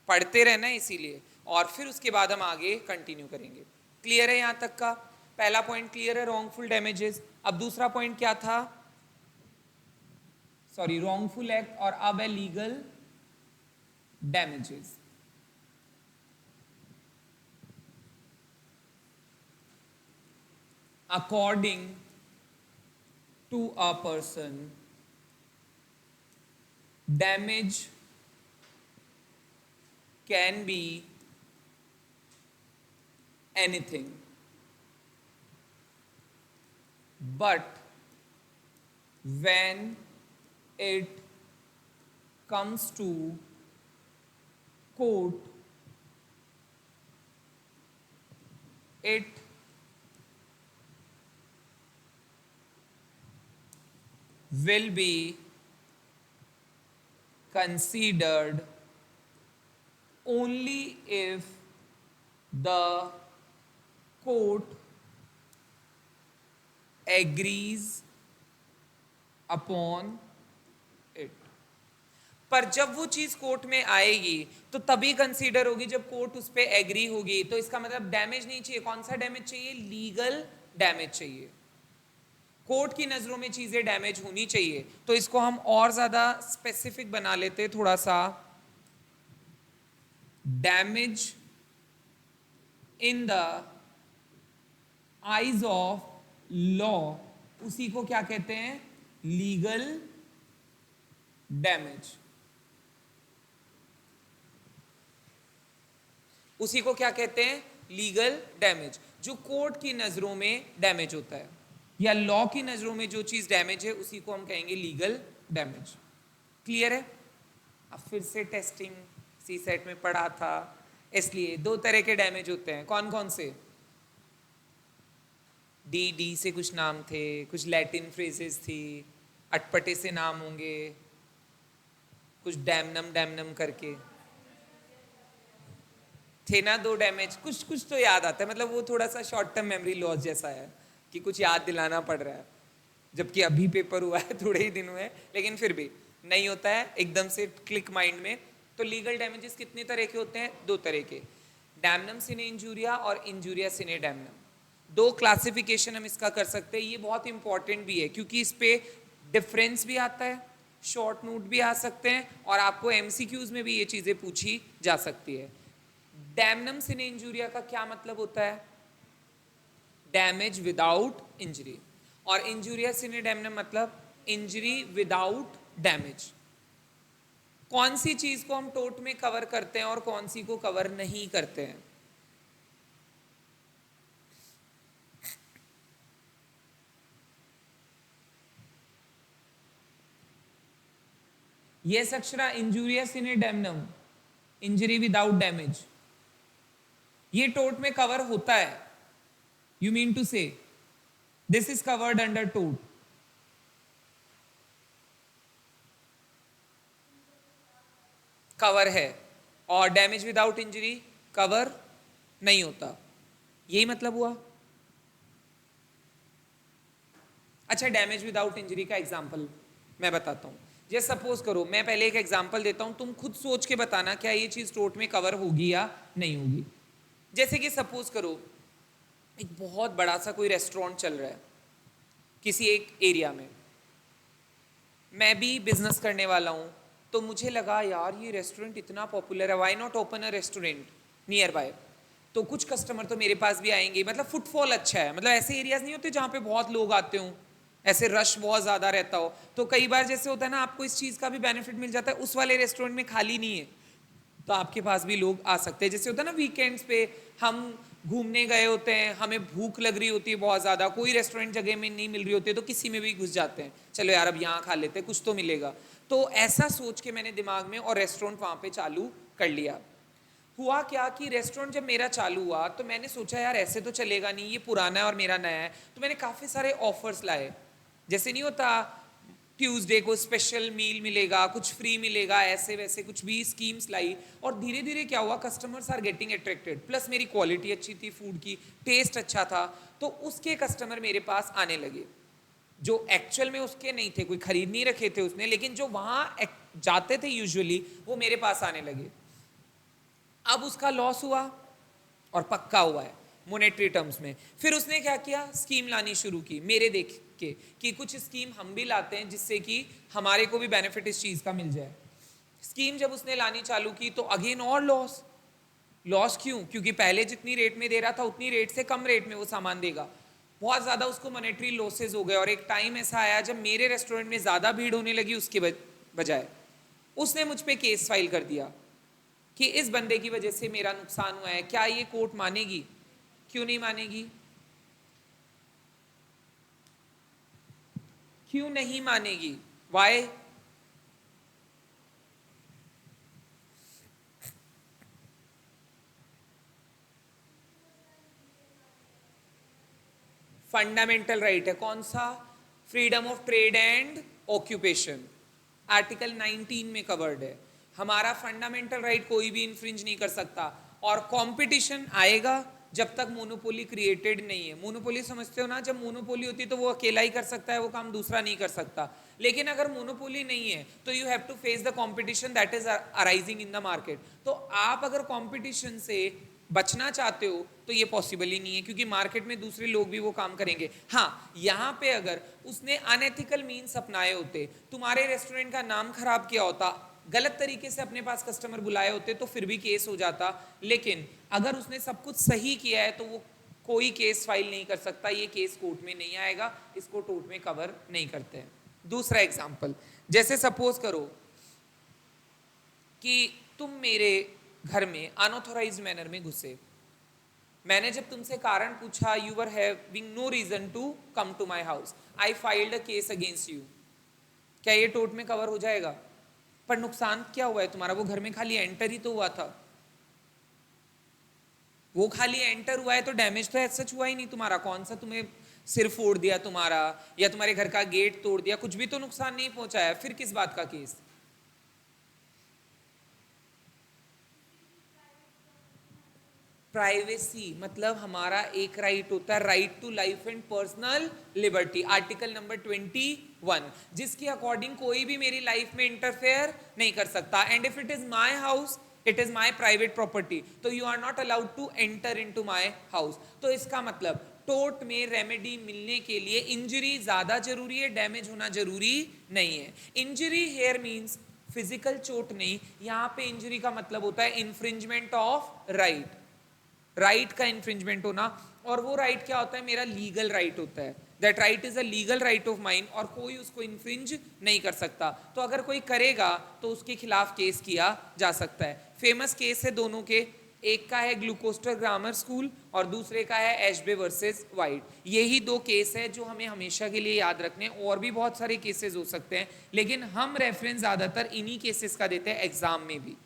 पढ़ते रहना है इसीलिए, और फिर उसके बाद हम आगे कंटिन्यू करेंगे। क्लियर है यहाँ तक का? पहला पॉइंट क्लियर है, रॉन्गफुल डैमेजेस। अब दूसरा पॉइंट क्या था, सॉरी, रॉन्गफुल एक्ट, और अब है legal damages. According to a person, damage can be anything, but when it comes to court, it will be considered only if the court agrees upon it। पर जब वो चीज कोर्ट में आएगी तो तभी कंसीडर होगी जब कोर्ट उस पर एग्री होगी। तो इसका मतलब डैमेज नहीं चाहिए, कौन सा डैमेज चाहिए, लीगल डैमेज चाहिए। कोर्ट की नजरों में चीजें डैमेज होनी चाहिए। तो इसको हम और ज्यादा स्पेसिफिक बना लेते थोड़ा सा, damage in the eyes of law, उसी को क्या कहते हैं, लीगल डैमेज। उसी को क्या कहते हैं, लीगल डैमेज, जो कोर्ट की नजरों में डैमेज होता है या लॉ की नजरों में जो चीज डैमेज है उसी को हम कहेंगे लीगल डैमेज। क्लियर है? अब फिर से टेस्टिंग सी सेट में पढ़ा था, इसलिए दो तरह के डैमेज होते हैं। कौन कौन से? डी से कुछ नाम थे, कुछ लैटिन फ्रेजेस थी, अटपटे से नाम होंगे, कुछ डैमनम डैमनम करके थे ना दो डैमेज। कुछ कुछ तो याद आता है, मतलब वो थोड़ा सा शॉर्ट टर्म मेमोरी लॉस जैसा है कि कुछ याद दिलाना पड़ रहा है, जबकि अभी पेपर हुआ है, थोड़े ही दिन हुए हैं, लेकिन फिर भी नहीं होता है एकदम से क्लिक माइंड में। तो लीगल डैमेजेस कितने तरह के होते हैं? दो तरह के, डैमनम सिने इंजूरिया और इंजूरिया सिने डैमनम। दो क्लासिफिकेशन हम इसका कर सकते हैं। ये बहुत इंपॉर्टेंट भी है क्योंकि इस पे डिफरेंस भी आता है, शॉर्ट नोट भी आ सकते हैं और आपको एमसीक्यूज में भी ये चीजें पूछी जा सकती है। डैमनम सिने इंजूरिया का क्या मतलब होता है? डैमेज विदाउट इंजरी, और इंजूरिया सिने डैमनम मतलब इंजरी विदाउट डैमेज। कौन सी चीज को हम टोट में कवर करते हैं और कौन सी को कवर नहीं करते हैं? Yes Akshara, injuria sine damnum, injury without damage, ये टोट में कवर होता है। You mean to say this is covered under टोट। कवर है, और डैमेज विदाउट इंजरी कवर नहीं होता, यही मतलब हुआ। अच्छा, डैमेज विदाउट इंजरी का एग्जांपल मैं बताता हूँ। जैसे सपोज करो, मैं पहले एक एग्जांपल देता हूँ, तुम खुद सोच के बताना क्या ये चीज टोट में कवर होगी या नहीं होगी। जैसे कि सपोज करो एक बहुत बड़ा सा कोई रेस्टोरेंट चल रहा है किसी एक एरिया में, मैं भी बिजनेस करने वाला हूँ, तो मुझे लगा यार ये रेस्टोरेंट इतना पॉपुलर है, why not open a restaurant near by. तो कुछ कस्टमर तो मेरे पास भी आएंगे, मतलब फुटफॉल अच्छा है, मतलब ऐसे एरियाज नहीं होते जहाँ पे बहुत लोग आते हों, ऐसे रश बहुत ज़्यादा रहता हो। तो कई बार जैसे होता है ना, आपको इस चीज़ का भी बेनिफिट मिल जाता है, उस वाले रेस्टोरेंट में खाली नहीं है तो आपके पास भी लोग आ सकते हैं। जैसे होता है ना वीकेंड्स पे हम घूमने गए होते हैं, हमें भूख लग रही होती है बहुत ज़्यादा, कोई रेस्टोरेंट जगह में नहीं मिल रही होती है, तो किसी में भी घुस जाते हैं, चलो यार अब यहाँ खा लेते हैं, कुछ तो मिलेगा। तो ऐसा सोच के मैंने दिमाग में और रेस्टोरेंट वहाँ पे चालू कर लिया। हुआ क्या कि रेस्टोरेंट जब मेरा चालू हुआ तो मैंने सोचा यार ऐसे तो चलेगा नहीं, ये पुराना है और मेरा नया है, तो मैंने काफ़ी सारे ऑफर्स लाए। जैसे नहीं होता ट्यूसडे को स्पेशल मील मिलेगा, कुछ फ्री मिलेगा, ऐसे वैसे कुछ भी स्कीम्स लाई। और धीरे धीरे क्या हुआ, customers are getting attracted, plus मेरी क्वालिटी अच्छी थी, फूड की टेस्ट अच्छा था, तो उसके कस्टमर मेरे पास आने लगे जो एक्चुअल में उसके नहीं थे, कोई खरीद नहीं रखे थे उसने, लेकिन जो वहाँ जाते थे यूजुअली वो मेरे पास आने लगे। अब उसका लॉस हुआ और पक्का हुआ है मोनेटरी टर्म्स में। फिर उसने क्या किया, स्कीम लानी शुरू की मेरे देख के कि कुछ स्कीम हम भी लाते हैं जिससे कि हमारे को भी बेनिफिट इस चीज़ का मिल जाए। स्कीम जब उसने लानी चालू की तो अगेन और लॉस। लॉस क्यों? क्योंकि पहले जितनी रेट में दे रहा था उतनी रेट से कम रेट में वो सामान देगा, बहुत ज़्यादा उसको मॉनेटरी लॉसेज हो गए। और एक टाइम ऐसा आया जब मेरे रेस्टोरेंट में ज़्यादा भीड़ होने लगी, उसके बजाय उसने मुझ पर केस फाइल कर दिया कि इस बंदे की वजह से मेरा नुकसान हुआ है। क्या ये कोर्ट मानेगी? क्यों नहीं मानेगी? क्यों नहीं मानेगी? वाई? फंडामेंटल राइट है। कौन सा? Freedom of trade and occupation, article 19 में कवर्ड है। हमारा फंडामेंटल राइट कोई भी इन्फ्रिंज नहीं कर सकता। और कंपटीशन आएगा जब तक मोनोपोली क्रिएटेड नहीं है। मोनोपोली समझते हो ना, जब मोनोपोली होती है तो वो अकेला ही कर सकता है वो काम, दूसरा नहीं कर सकता। लेकिन अगर मोनोपोली नहीं है तो you have to face the competition that is arising in the market. तो आप अगर कंपटीशन से बचना चाहते हो तो ये पॉसिबल ही नहीं है, क्योंकि मार्केट में दूसरे लोग भी वो काम करेंगे। हाँ, यहाँ पे अगर उसने अनएथिकल मीन्स अपनाए होते, तुम्हारे रेस्टोरेंट का नाम खराब किया होता, गलत तरीके से अपने पास कस्टमर बुलाए होते, तो फिर भी केस हो जाता। लेकिन अगर उसने सब कुछ सही किया है तो वो कोई केस फाइल नहीं कर सकता, ये केस कोर्ट में नहीं आएगा, इसको कोर्ट में कवर नहीं करते हैं। दूसरा एग्जाम्पल, जैसे सपोज करो कि तुम मेरे घर में अनऑथोराइज्ड मैनर में घुसे, मैंने जब तुमसे कारण पूछा, you were having no reason to come to my house, I filed a case against you, क्या ये टोट में कवर हो जाएगा? पर नुकसान क्या हुआ है तुम्हारा? वो घर में खाली एंटर ही तो हुआ था, वो खाली एंटर हुआ है, तो डैमेज तो ऐसा हुआ ही नहीं तुम्हारा। कौन सा तुम्हें सिर फोड़ दिया तुम्हारा, या तुम्हारे घर का गेट तोड़ दिया, कुछ भी तो नुकसान नहीं पहुंचाया, फिर किस बात का केस? प्राइवेसी मतलब हमारा एक राइट होता है, right to life and personal liberty, article number 21, जिसके अकॉर्डिंग कोई भी मेरी लाइफ में इंटरफेयर नहीं कर सकता। And if it is my house, it is my private property, तो you are not allowed to enter into my house. तो इसका मतलब टोट में रेमेडी मिलने के लिए इंजरी ज्यादा जरूरी है, डैमेज होना जरूरी नहीं है। इंजरी हेयर मीन्स फिजिकल चोट नहीं, यहां पे इंजरी का मतलब होता है इंफ्रिंजमेंट ऑफ राइट, राइट का इंफ्रिंजमेंट होना। और वो राइट क्या होता है? मेरा लीगल राइट होता है, that right is a legal right of mine, और कोई उसको इंफ्रिंज नहीं कर सकता। तो अगर कोई करेगा तो उसके खिलाफ केस किया जा सकता है। फेमस केस है दोनों के, एक का है ग्लूकोस्टर ग्रामर स्कूल और दूसरे का है एशबे वर्सेस वाइट। यही दो केस है जो हमें हमेशा के लिए याद रखने, और भी बहुत सारे केसेस हो सकते हैं, लेकिन हम रेफरेंस ज्यादातर इन्हीं केसेस का देते हैं एग्जाम में भी।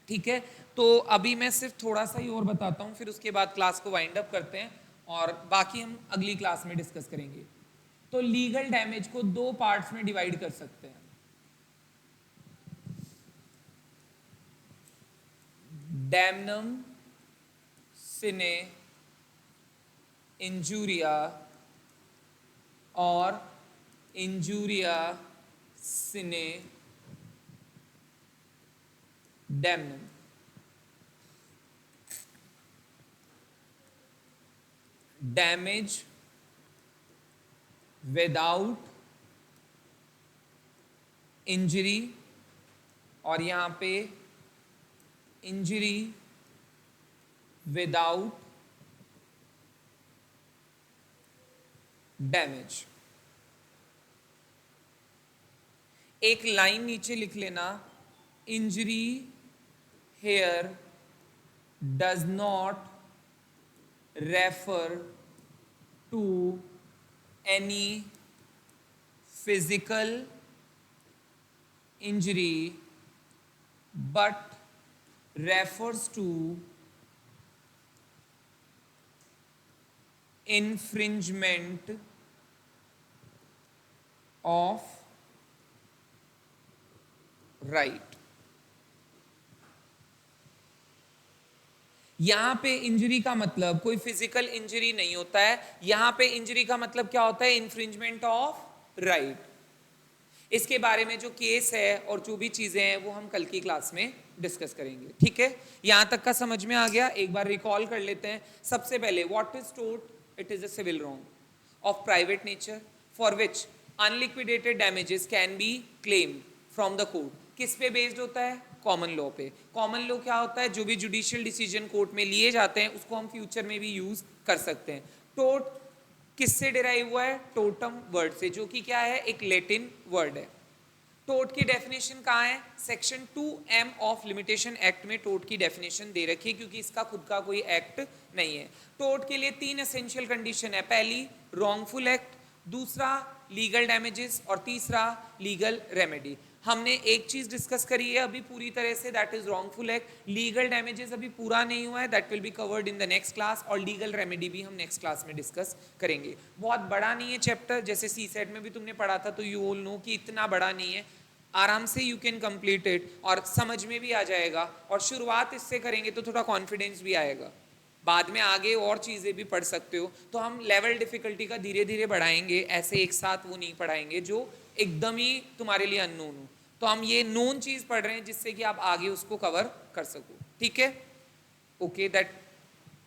ठीक है, तो अभी मैं सिर्फ थोड़ा सा ही और बताता हूँ, फिर उसके बाद क्लास को वाइंड अप करते हैं और बाकी हम अगली क्लास में डिस्कस करेंगे। तो लीगल डैमेज को दो पार्ट्स में डिवाइड कर सकते हैं। डैमनम सिने इंजूरिया और injuria sine damnum. Damage without injury, और यहां पे इंजरी विदाउट डैमेज। एक लाइन नीचे लिख लेना, injury here does not refer to any physical injury but refers to infringement of right। यहां पे इंजरी का मतलब कोई फिजिकल इंजरी नहीं होता है, यहां पे इंजरी का मतलब क्या होता है? Infringement of right. इसके बारे में जो केस है और जो भी चीजें हैं वो हम कल की क्लास में डिस्कस करेंगे। ठीक है, यहां तक का समझ में आ गया? एक बार रिकॉल कर लेते हैं। सबसे पहले व्हाट इज टोट? It is a civil wrong of private nature for which unliquidated damages can be claimed from the court. किस पे बेस्ड होता है? कॉमन लॉ पे। कॉमन लॉ क्या होता है? जो भी जुडिशियल डिसीजन कोर्ट में लिए जाते हैं उसको हम फ्यूचर में भी यूज कर सकते हैं। टोट किससे डिराइव हुआ है? टोटम वर्ड से, जो कि क्या है? एक लैटिन वर्ड है। टोट की डेफिनेशन कहाँ है? Section 2M of limitation act में टोट की डेफिनेशन दे रखी है, क्योंकि इसका खुद का कोई एक्ट नहीं है। टोट के लिए 3 एसेंशियल कंडीशन है। पहली रॉन्गफुल एक्ट, दूसरा लीगल डैमेजेस और तीसरा लीगल रेमेडी। हमने एक चीज डिस्कस करी है अभी पूरी तरह से, that is wrongful act. Legal damages अभी पूरा नहीं हुआ है, that will be covered in the next class, और लीगल रेमेडी भी हम नेक्स्ट क्लास में डिस्कस करेंगे। बहुत बड़ा नहीं है चैप्टर, जैसे सी सेट में भी तुमने पढ़ा था, तो यू ऑल नो कि इतना बड़ा नहीं है, आराम से यू कैन कंप्लीट इट और समझ में भी आ जाएगा। और शुरुआत इससे करेंगे तो थोड़ा कॉन्फिडेंस भी आएगा, बाद में आगे और चीज़ें भी पढ़ सकते हो। तो हम लेवल डिफिकल्टी का धीरे धीरे बढ़ाएंगे, ऐसे एक साथ वो नहीं पढ़ाएंगे जो एकदम ही तुम्हारे लिए अननोन हो। तो हम ये नोन चीज़ पढ़ रहे हैं जिससे कि आप आगे उसको कवर कर सको। ठीक है, okay, that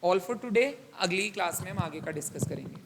all for today. अगली क्लास में हम आगे का डिस्कस करेंगे।